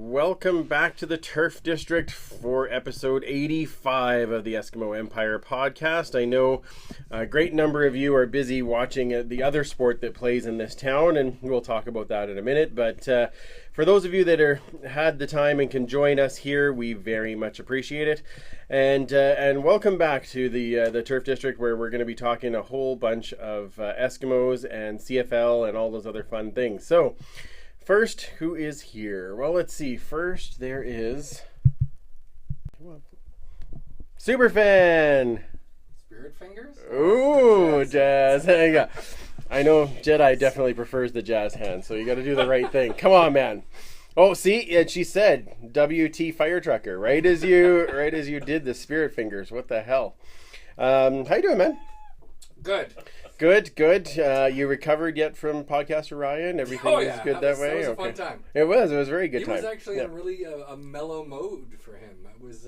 Welcome back to the Turf District for episode 85 of the Eskimo Empire podcast. I know a great number of you are busy watching the other sport that plays in this town, and we'll talk about that in a minute. But for those of you that had the time and can join us here, we very much appreciate it. And welcome back to the Turf District, where we're going to be talking a whole bunch of Eskimos and CFL and all those other fun things. So, first, who is here? Well, let's see. First, there is Superfan. Spirit fingers? Ooh, jazz. Hang on. I know Jedi definitely prefers the jazz hand, so you got to do the right thing. Come on, man. Oh, see, and she said WT Fire Trucker right as you did the spirit fingers. What the hell? How you doing, man? Good. Good. You recovered yet from Podcaster Ryan? Everything was good that way? It was a fun time. It was a very good time. He was actually in really a mellow mode for him. It was...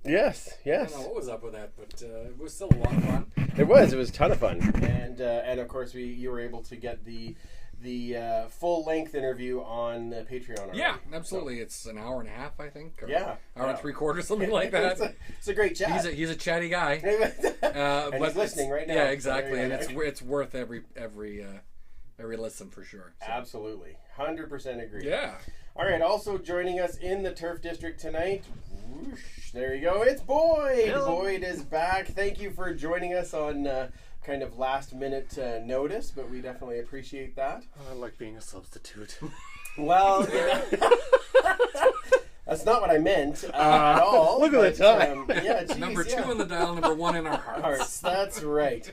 Yes. I don't know what was up with that, but it was still a lot of fun. It was a ton of fun. And of course, you were able to get the full-length interview on Patreon already. Yeah, absolutely. So. It's an hour and a half, I think. Or hour and three-quarters, something like that. It's a great chat. He's a chatty guy. And he's listening right now. Yeah, exactly. And it's worth every listen for sure. So. Absolutely. 100% agree. Yeah. All right, also joining us in the Turf District tonight, whoosh, there you go, it's Boyd. Hello. Boyd is back. Thank you for joining us on kind of last-minute notice, but we definitely appreciate that. I like being a substitute. Well, that's not what I meant at all. Look at the time. Geez, number 2 in the dial, number 1 in our hearts. That's right.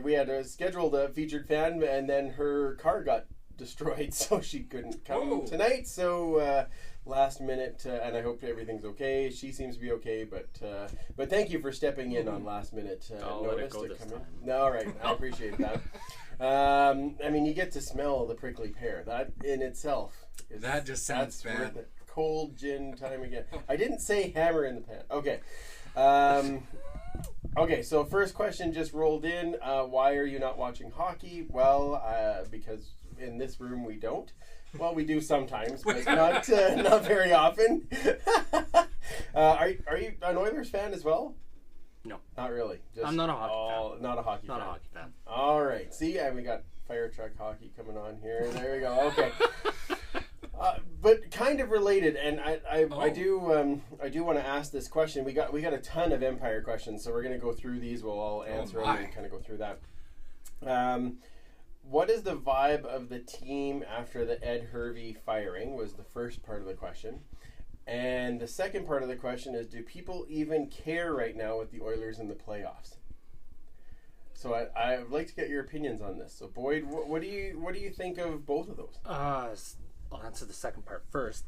We had a scheduled featured fan, and then her car got destroyed, so she couldn't come tonight. So last minute, and I hope everything's okay. She seems to be okay, but thank you for stepping in on last minute notice to come in. No, all right, I appreciate that. I mean, you get to smell the prickly pear. That in itself is that just sounds bad. Worth it. Cold gin time again. I didn't say hammer in the pan. Okay. Okay, so first question just rolled in. Why are you not watching hockey? Well, because in this room we don't. Well, we do sometimes, but not very often. Are you an Oilers fan as well? No, not really. I'm not a hockey fan. Not a hockey fan. Not a hockey fan. All right. See, and we got fire truck hockey coming on here. There we go. Okay. But kind of related, and I do want to ask this question. We got a ton of Empire questions, so we're going to go through these. We'll all answer them and kind of go through that. What is the vibe of the team after the Ed Hervey firing? Was the first part of the question, and the second part of the question is: do people even care right now with the Oilers in the playoffs? So I'd like to get your opinions on this. So Boyd, what do you think of both of those? I'll answer the second part first.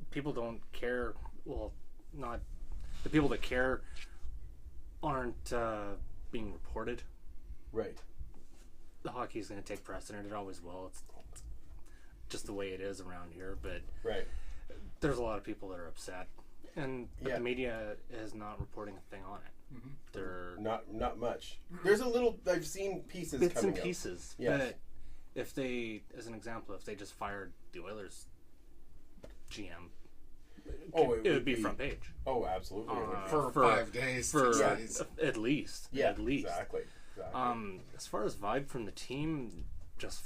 People don't care. Well, not the people that care aren't being reported. Right. The hockey is going to take precedent. It always will. It's just the way it is around here. But right. There's a lot of people that are upset, and the media is not reporting a thing on it. Mm-hmm. They're not much. There's a little. I've seen pieces. Bits coming and pieces. Yes. But if they, as an example, if they just fired the Oilers GM, it would be front page. Oh, absolutely. For 5 days. At least. Yeah, at least. Exactly. As far as vibe from the team, just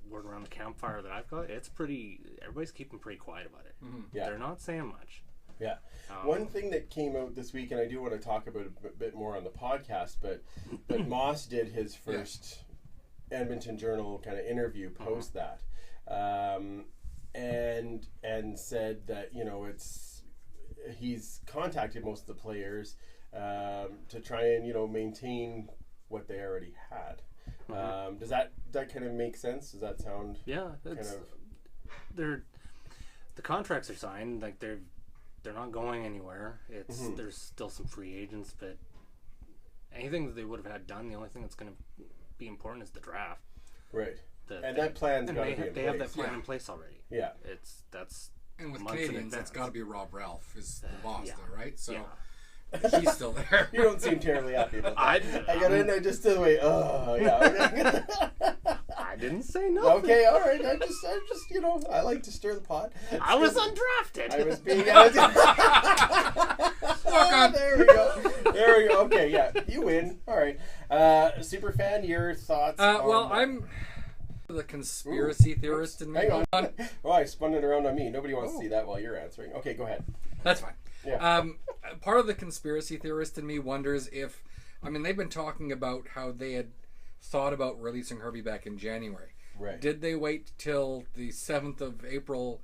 word around the campfire that I've got, everybody's keeping pretty quiet about it. Mm-hmm. Yeah. They're not saying much. Yeah. One thing that came out this week, and I do want to talk about a bit more on the podcast, but Moss did his first Edmonton Journal kind of interview post that, and said that he's contacted most of the players to try and maintain what they already had. Does that kind of make sense? Does that sound? Yeah, the contracts are signed. Like they're not going anywhere. There's still some free agents, but anything that they would have had done, the only thing that's going to be important is the draft. Right. That plan's got to be in place. They have that plan in place already. Yeah. And with Canadians, it's got to be Rob Ralph is the boss there, right? So. Yeah. He's still there. You don't seem terribly happy about that. I got in there just to wait. Oh, yeah. I didn't say nothing. Okay, all right. I just, I like to stir the pot. I was undrafted. I was being. There we go. Okay, yeah, you win. All right. Superfan, your thoughts? Well, I'm the conspiracy theorist in me. Hang on. Oh, I spun it around on me. Nobody wants to see that while you're answering. Okay, go ahead. That's fine. Yeah. Part of the conspiracy theorist in me wonders if, they've been talking about how they had thought about releasing Herbie back in January. Right. Did they wait till the 7th of April,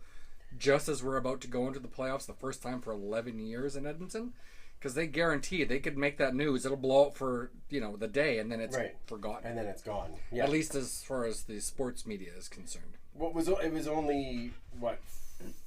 just as we're about to go into the playoffs, the first time for 11 years in Edmonton? Because they guarantee they could make that news. It'll blow up for, the day, and then it's forgotten. And then it's gone. Yeah. At least as far as the sports media is concerned. It was only,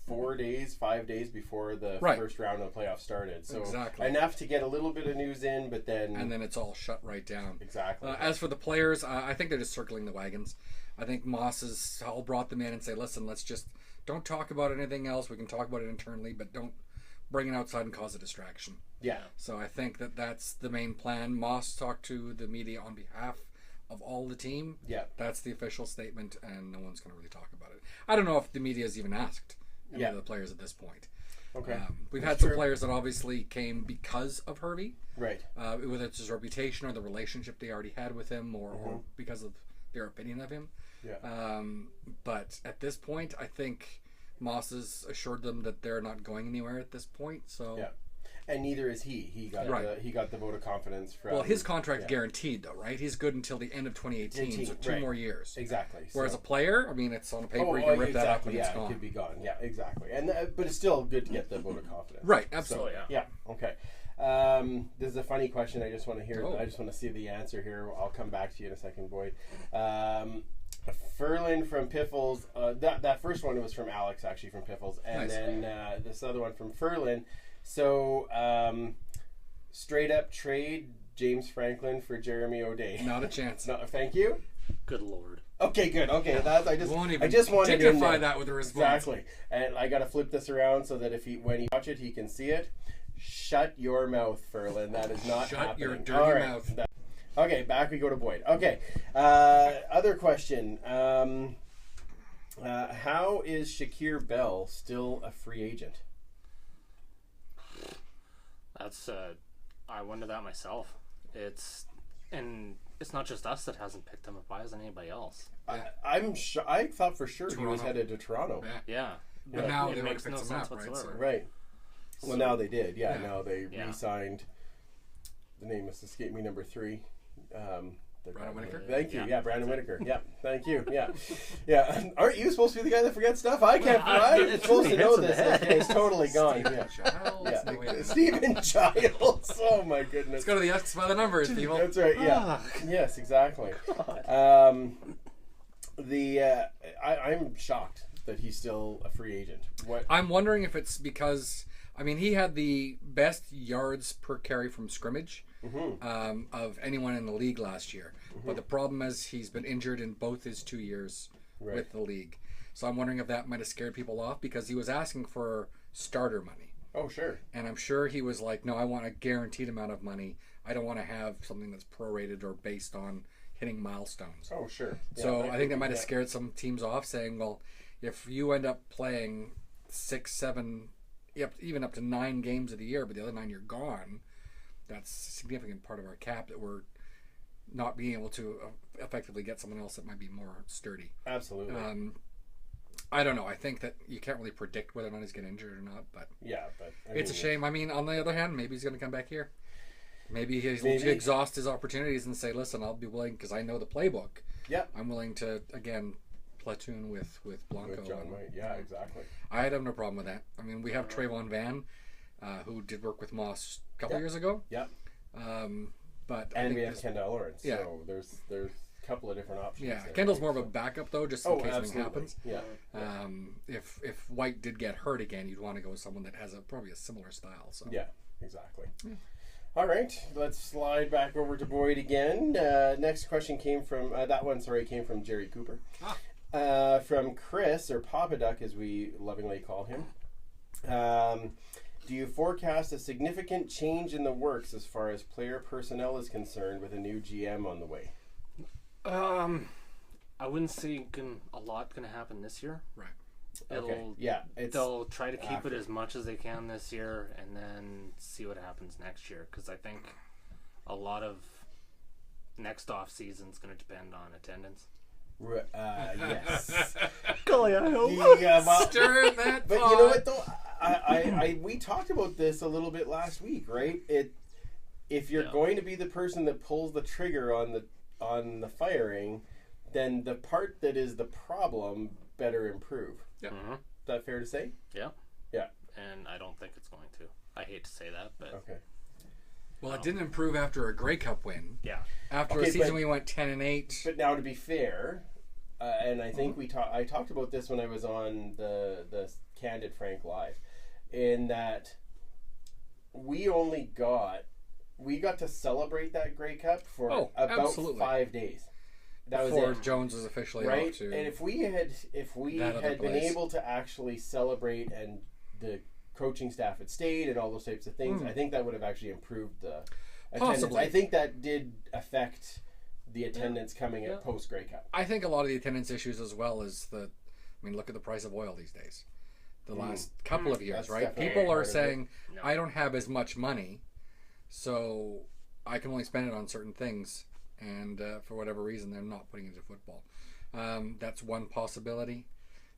5 days before the first round of the playoffs started. So exactly. Enough to get a little bit of news in, but then... And then it's all shut right down. Exactly. As for the players, I think they're just circling the wagons. I think Moss has all brought them in and say, listen, let's just... Don't talk about anything else. We can talk about it internally, but don't bring it outside and cause a distraction. Yeah. So I think that's the main plan. Moss talked to the media on behalf of all the team. Yeah. That's the official statement, and no one's going to really talk about it. I don't know if the media has even asked any of the players at this point. Okay. We've had some players that obviously came because of Herbie. Right. Whether it's his reputation or the relationship they already had with him or because of their opinion of him. Yeah. But at this point, I think Moss has assured them that they're not going anywhere at this point. So yeah. And neither is he. He got the vote of confidence from... Well, his contract's guaranteed, though, right? He's good until the end of 2018, so 2 more years. Exactly. Whereas a player, it's on a paper, you can rip that up and it's gone. It could be gone. Yeah, exactly. And but it's still good to get the vote of confidence. Right, absolutely. So, yeah, okay. This is a funny question. I just want to hear... I just want to see the answer here. I'll come back to you in a second, Boyd. Ferlin from Piffles. That first one was from Alex, actually, from Piffles. And then this other one from Ferlin. So, straight up trade James Franklin for Jeremy O'Day. Not a chance. No, thank you. Good Lord. Okay, good. Okay, I just wanted to dignify that with a response. Exactly. And I got to flip this around so that when he watch it, he can see it. Shut your mouth, Ferlin. That is not happening. Shut your dirty mouth. Okay, back we go to Boyd. Okay. Other question. How is Shakir Bell still a free agent? That's I wonder that myself. It's not just us that hasn't picked him up. Why hasn't anybody else? I thought for sure he was headed to Toronto. Yeah. But now they makes pick no him sense up, right? whatsoever. Right. Well, now they did. Yeah. Yeah. Now they re-signed. The name must escape me. Number 3. Brandon Whitaker? Thank you. Yeah, Brandon Whitaker. Yeah, thank you. Yeah. Yeah. Aren't you supposed to be the guy that forgets stuff? I can't. I'm supposed to know this. Okay, it's totally gone. Yeah. Stephen Giles. Oh, my goodness. Let's go to the Asks by the numbers, people. That's right. Yeah. Yes, exactly. I'm shocked that he's still a free agent. What? I'm wondering if it's because, he had the best yards per carry from scrimmage. Of anyone in the league last year. But the problem is he's been injured in both his 2 years with the league. So I'm wondering if that might have scared people off because he was asking for starter money. Oh, sure. And I'm sure he was like, no, I want a guaranteed amount of money. I don't want to have something that's prorated or based on hitting milestones. Oh, sure. Yeah, so I think that might have scared some teams off saying, well, if you end up playing 6, 7, even up to 9 games of the year, but the other 9 you're gone, that's a significant part of our cap that we're not being able to effectively get someone else that might be more sturdy. Absolutely. I don't know. I think that you can't really predict whether or not he's getting injured or not, but but it's a shame. On the other hand, maybe he's going to come back here. Maybe he'll exhaust his opportunities and say, listen, I'll be willing, because I know the playbook. Yeah. I'm willing to, again, platoon with Blanco. With John White. Yeah, exactly. I'd have no problem with that. We have Trayvon Van, who did work with Moss a couple years ago. Yeah. But we have Kendall Lawrence. Yeah. So there's a couple of different options. Yeah. Kendall's more of a backup though, just in case something happens. Yeah. If White did get hurt again, you'd want to go with someone that has probably a similar style. So. Yeah. Exactly. Yeah. All right, let's slide back over to Boyd again. Next question came from came from Jerry Cooper. From Chris, or Papa Duck as we lovingly call him. Do you forecast a significant change in the works as far as player personnel is concerned with a new GM on the way? I wouldn't say a lot going to happen this year. Right. They'll try to keep after. it as much as they can this year, and then see what happens next year. Because I think a lot of next off season is going to depend on attendance. Yes. Golly, I hope. Stir that But pot. you know what though? We talked about this a little bit last week, right? If you're going to be the person that pulls the trigger on the firing, then the part that is the problem better improve. Yeah. Mm-hmm. Is that fair to say? Yeah. Yeah. And I don't think it's going to. I hate to say that, but Okay. Well, it didn't improve after a Grey Cup win. yeah. After Okay, a season but- we went 10-8. But now to be fair, and I think I talked about this when I was on the Candid Frank Live, in that we got to celebrate that Grey Cup for about absolutely. 5 days. That Before was it. Jones was officially Right, out to and if we had that other been place. able to actually celebrate and the coaching staff had stayed and all those types of things, I think that would have actually improved the attendance. Possibly. I think that did affect the attendance coming at post Grey Cup. I think a lot of the attendance issues as well is look at the price of oil these days. The last couple of years, That's right? definitely People part are of it. saying, No. I don't have as much money, so I can only spend it on certain things. And for whatever reason, they're not putting it into football. That's one possibility.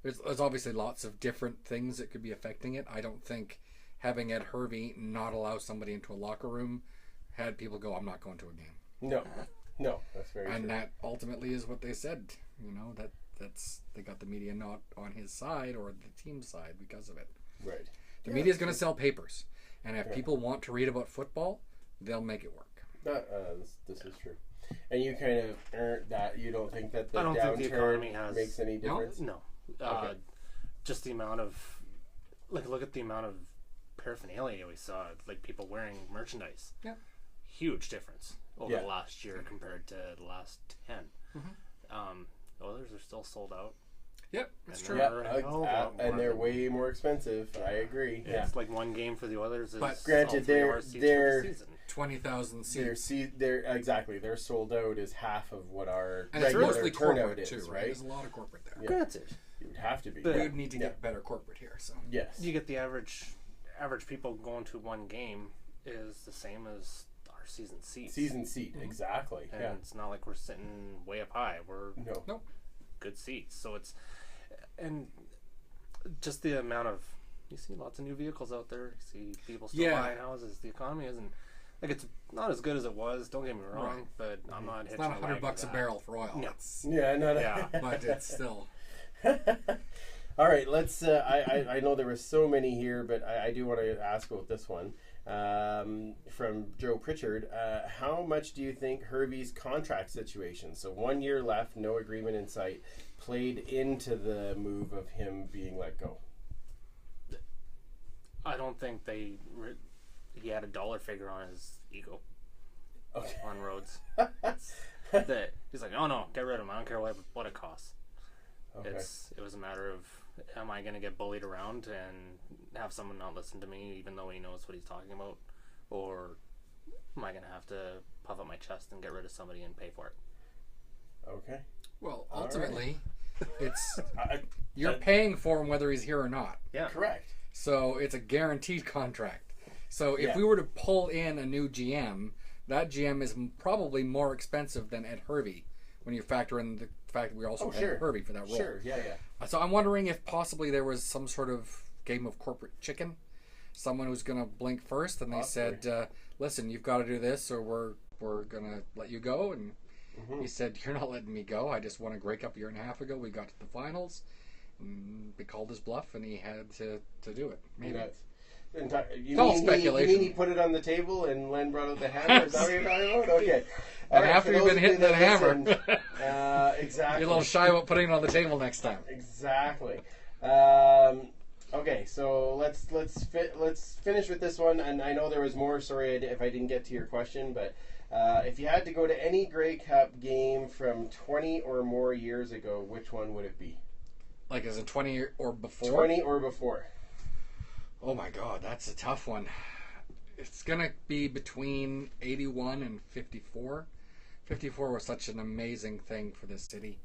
There's obviously lots of different things that could be affecting it. I don't think having Ed Hervey not allow somebody into a locker room had people go, I'm not going to a game. No, that's very And true. that ultimately is what they said. You know, that's they got the media not on his side or the team's side because of it. Right. The media's going to sell papers. And if people want to read about football, they'll make it work. This is true. And you kind of earned that. You don't think that the I don't think the economy downturn has- makes any difference? No. Okay. Just the amount of, look at the amount of paraphernalia we saw, like people wearing merchandise. Yeah. Huge difference over Yeah. the last year compared to the last 10. Others are still sold out. Yep, that's And true. they're- Yeah, a lot more and they're than- way more expensive. I agree. Yeah. It's like one game for the Oilers is But granted, all 3 they're- hour seats for they're- the season. 20,000 seats. They're sold out is half of what our And it's regular mostly turnout corporate is, too, right? right? There's a lot of corporate there. Yeah. Granted, It would have to be. But- We would need to get better corporate here. So Yes. you get the average people going to one game is the same as our season seats. Season seat, exactly. And Yeah. it's not like we're sitting way up high. We're No. good seats. So it's, and just the amount of, you see lots of new vehicles out there. You see people still buying houses. The economy isn't, like, it's not as good as it was. Don't get me wrong, Right. but I'm not it's hitching not a $100 wagon a to barrel for oil. No. It's, Yeah, no. Yeah. but it's still. All right, let's. I know there were so many here, but I do want to ask about this one from Joe Pritchard. How much do you think Hervey's contract situation, so 1 year left, no agreement in sight, played into the move of him being let go? I don't think he had a dollar figure on his ego Okay. on roads. That he's like, oh no, get rid of him. I don't care what it costs. Okay. It was a matter of, am I going to get bullied around and have someone not listen to me even though he knows what he's talking about, or am I going to have to puff up my chest and get rid of somebody and pay for it? Okay. Well, All ultimately, it's I- you're paying for him whether he's here or not. Yeah, correct. So it's a guaranteed contract. So if Yeah. we were to pull in a new GM, that GM is probably more expensive than Ed Hervey when you factor in the fact that we also had sure. Hervey for that role. Sure. Yeah. So I'm wondering if possibly there was some sort of game of corporate chicken. Someone who's going to blink first, and they said, listen, you've got to do this or we're going to let you go. And he said, you're not letting me go. I just won a Grey Cup a year and a half ago. We got to the finals. And they called his bluff, and he had to do it. Maybe. You speculation. mean he put it on the table and Len brought out the hammer? Is that what you're talking about? Okay. And after you've been hitting that hammer, exactly. you're a little shy about putting it on the table next time. Exactly. Okay, so let's finish with this one. And I know there was more. Sorry if I didn't get to your question, but if you had to go to any Grey Cup game from 20 or more years ago, which one would it be? Like as in 20 or before? 20 or before. Oh my God, that's a tough one. It's going to be between 81 and 54. 54 was such an amazing thing for this city.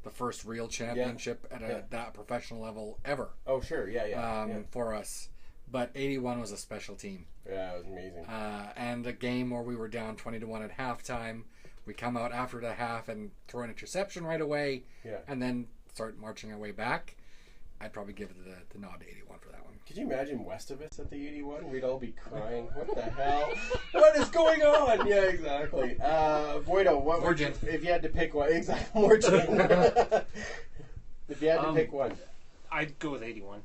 the first real championship at that professional level ever. Oh, sure. Yeah. For us. But 81 was a special team. Yeah, it was amazing. And a game where we were down 20-1 at halftime. We come out after the half and throw an interception right away. Yeah. And then start marching our way back. I'd probably give the nod to 81 for that one. Could you imagine west of us at the 81? We'd all be crying. What the hell? What is going on? Yeah, exactly. Boydo, what would you, if you had to pick one? Exactly. More gin. If you had to pick one. I'd go with 81.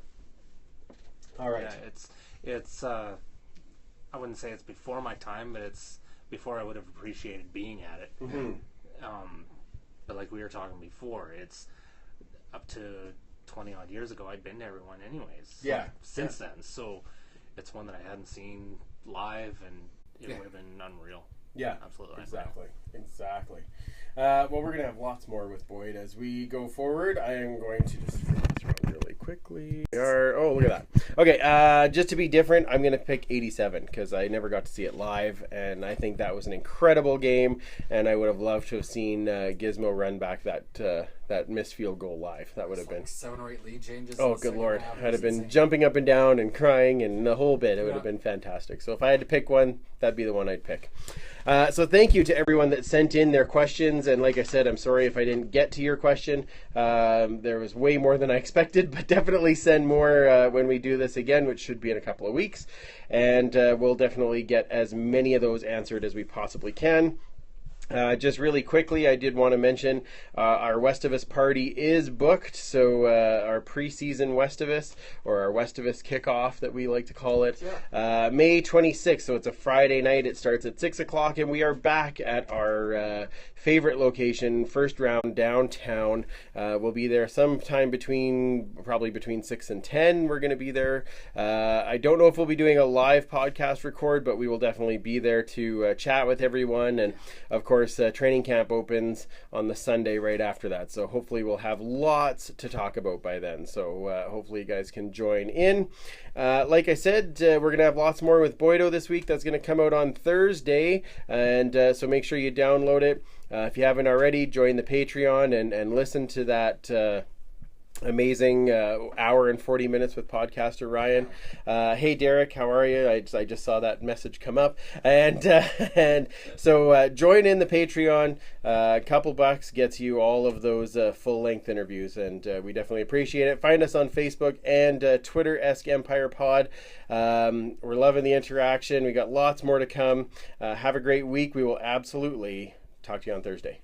All right. Yeah, it's I wouldn't say it's before my time, but it's before I would have appreciated being at it. Mm-hmm. But like we were talking before, it's up to 20 odd years ago I'd been to everyone anyways. Yeah. Since then, so it's one that I hadn't seen live, and it would have been unreal. Yeah, absolutely. Exactly. Well, we're going to have lots more with Boyd as we go forward. I am going to just throw this around really quickly. Oh, look at that. Okay, just to be different, I'm going to pick 87 because I never got to see it live, and I think that was an incredible game, and I would have loved to have seen Gizmo run back that missed field goal live. That would have been 7 or 8 lead changes. Oh, good Lord. I'd have been jumping up and down and crying and the whole bit. It would have been fantastic. So if I had to pick one, that'd be the one I'd pick. So thank you to everyone that sent in their questions. And like I said, I'm sorry if I didn't get to your question. There was way more than I expected, but definitely send more when we do this again, which should be in a couple of weeks. And we'll definitely get as many of those answered as we possibly can. Just really quickly, I did want to mention our West of Us party is booked. So our preseason West of Us, or our West of Us kickoff that we like to call it, May 26th. So it's a Friday night. It starts at 6 o'clock, and we are back at our favorite location, First Round downtown. We'll be there sometime probably between 6 and 10. We're going to be there. I don't know if we'll be doing a live podcast record, but we will definitely be there to chat with everyone. And of course, training camp opens on the Sunday right after that. So hopefully we'll have lots to talk about by then. So hopefully you guys can join in. Like I said, we're going to have lots more with Boydo this week. That's going to come out on Thursday. And so make sure you download it. If you haven't already, join the Patreon and listen to that amazing hour and 40 minutes with podcaster Ryan. Hey Derek, how are you? I just saw that message come up, and so join in the Patreon. A couple bucks gets you all of those full-length interviews, and we definitely appreciate it. Find us on Facebook and Twitter, EmpirePod. We're loving the interaction. We got lots more to come. Have a great week. We will absolutely talk to you on Thursday.